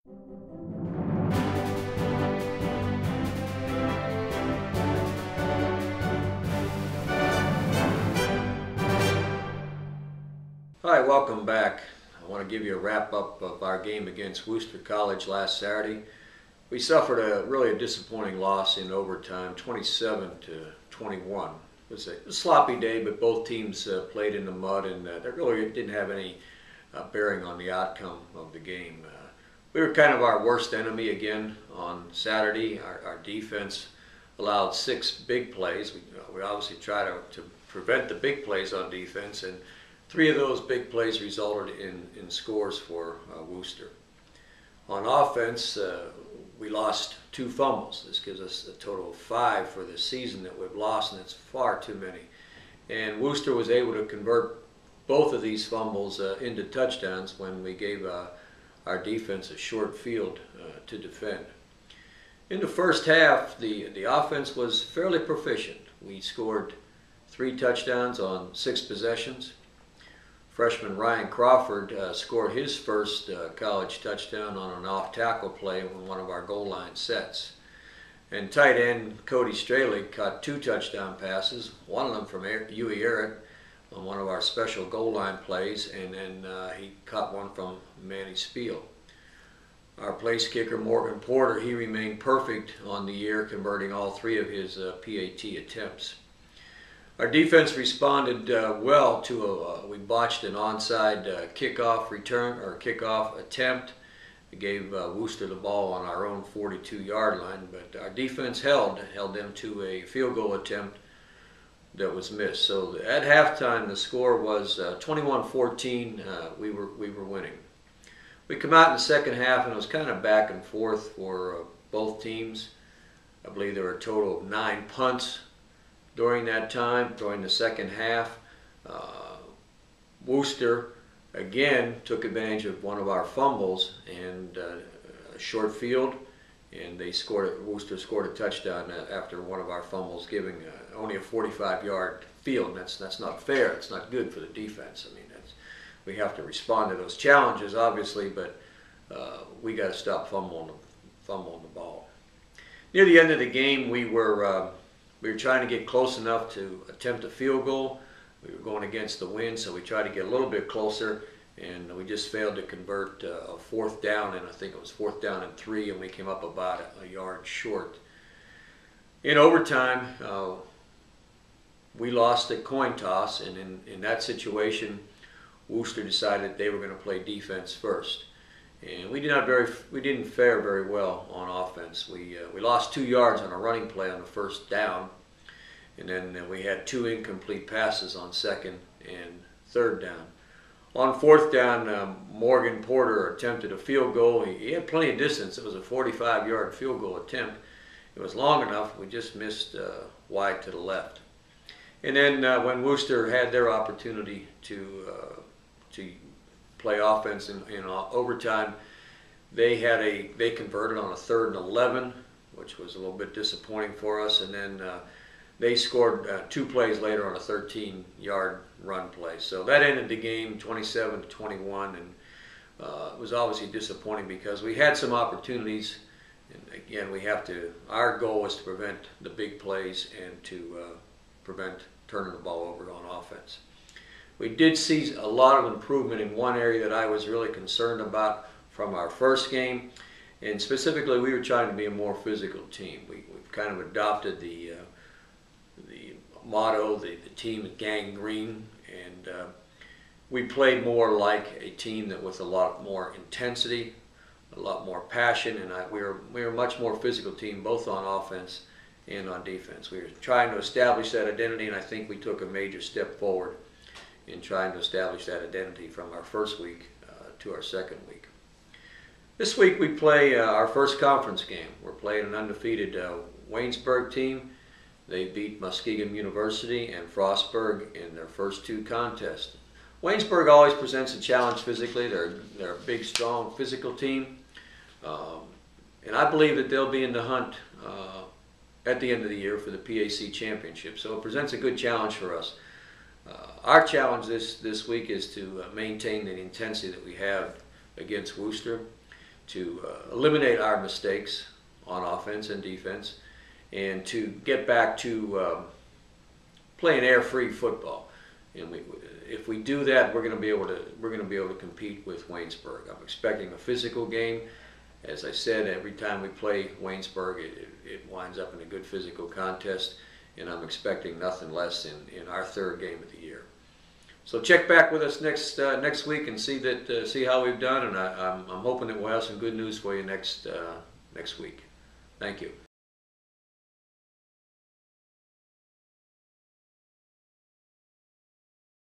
Hi, welcome back. I want to give you a wrap-up of our game against Worcester College last Saturday. We suffered a disappointing loss in overtime, 27-21. It was a sloppy day, but both teams played in the mud, and that really didn't have any bearing on the outcome of the game. We were kind of our worst enemy again on Saturday. Our defense allowed 6 big plays. We obviously try to prevent the big plays on defense, and 3 of those big plays resulted in scores for Worcester. On offense, we lost 2 fumbles. This gives us a total of 5 for the season that we've lost, and it's far too many. And Worcester was able to convert both of these fumbles into touchdowns when we gave our defense a short field to defend. In the first half, the offense was fairly proficient. We scored 3 touchdowns on 6 possessions. Freshman Ryan Crawford scored his first college touchdown on an off-tackle play on one of our goal line sets. And tight end Cody Straley caught 2 touchdown passes, one of them from Huey Errett on one of our special goal line plays, and then he caught one from Manny Spiel. Our place kicker Morgan Porter, he remained perfect on the year, converting all 3 of his PAT attempts. Our defense responded well to we botched an onside kickoff return or kickoff attempt. We gave Worcester the ball on our own 42-yard line, but our defense held them to a field goal attempt that was missed. So at halftime, the score was 21-14. We were winning. We come out in the second half, and it was kind of back and forth for both teams. I believe there were a total of 9 punts during that time, during the second half. Worcester again took advantage of one of our fumbles and a short field, and Worcester scored a touchdown after one of our fumbles, giving only a 45-yard field. That's not fair. It's not good for the defense. I mean, we have to respond to those challenges, obviously, but we got to stop fumbling the ball. Near the end of the game, we were trying to get close enough to attempt a field goal. We were going against the wind, so we tried to get a little bit closer, and we just failed to convert a 4th down, and I think it was 4th down and 3, and we came up about a yard short. In overtime, we lost a coin toss, and in that situation, Worcester decided they were going to play defense first. And we didn't fare very well on offense. We lost 2 yards on a running play on the 1st down, and then we had 2 incomplete passes on 2nd and 3rd down. On 4th down, Morgan Porter attempted a field goal. He had plenty of distance. It was a 45-yard field goal attempt. It was long enough. We just missed wide to the left. And then when Worcester had their opportunity to play offense in overtime, they converted on a 3rd and 11, which was a little bit disappointing for us, and then they scored 2 plays later on a 13-yard run play. So that ended the game 27-21, and it was obviously disappointing because we had some opportunities, and again, our goal was to prevent the big plays and to prevent turning the ball over on offense. We did see a lot of improvement in one area that I was really concerned about from our first game, and specifically we were trying to be a more physical team. We've kind of adopted the motto, the team gang green, and we played more like a team that with a lot more intensity, a lot more passion, and we were a much more physical team both on offense and on defense. We were trying to establish that identity, and I think we took a major step forward in trying to establish that identity from our first week to our second week. This week we play our first conference game. We're playing an undefeated Waynesburg team. They beat Muskegon University and Frostburg in their first 2 contests. Waynesburg always presents a challenge physically. They're a big, strong, physical team. And I believe that they'll be in the hunt at the end of the year for the PAC championship. So it presents a good challenge for us. Our challenge this week is to maintain the intensity that we have against Worcester. eliminate our mistakes on offense and defense, and to get back to playing air-free football. And if we do that, we're going to be able to compete with Waynesburg. I'm expecting a physical game. As I said, every time we play Waynesburg, it winds up in a good physical contest, and I'm expecting nothing less in our third game of the year. So check back with us next week and see how we've done, and I'm hoping that we'll have some good news for you next week. Thank you.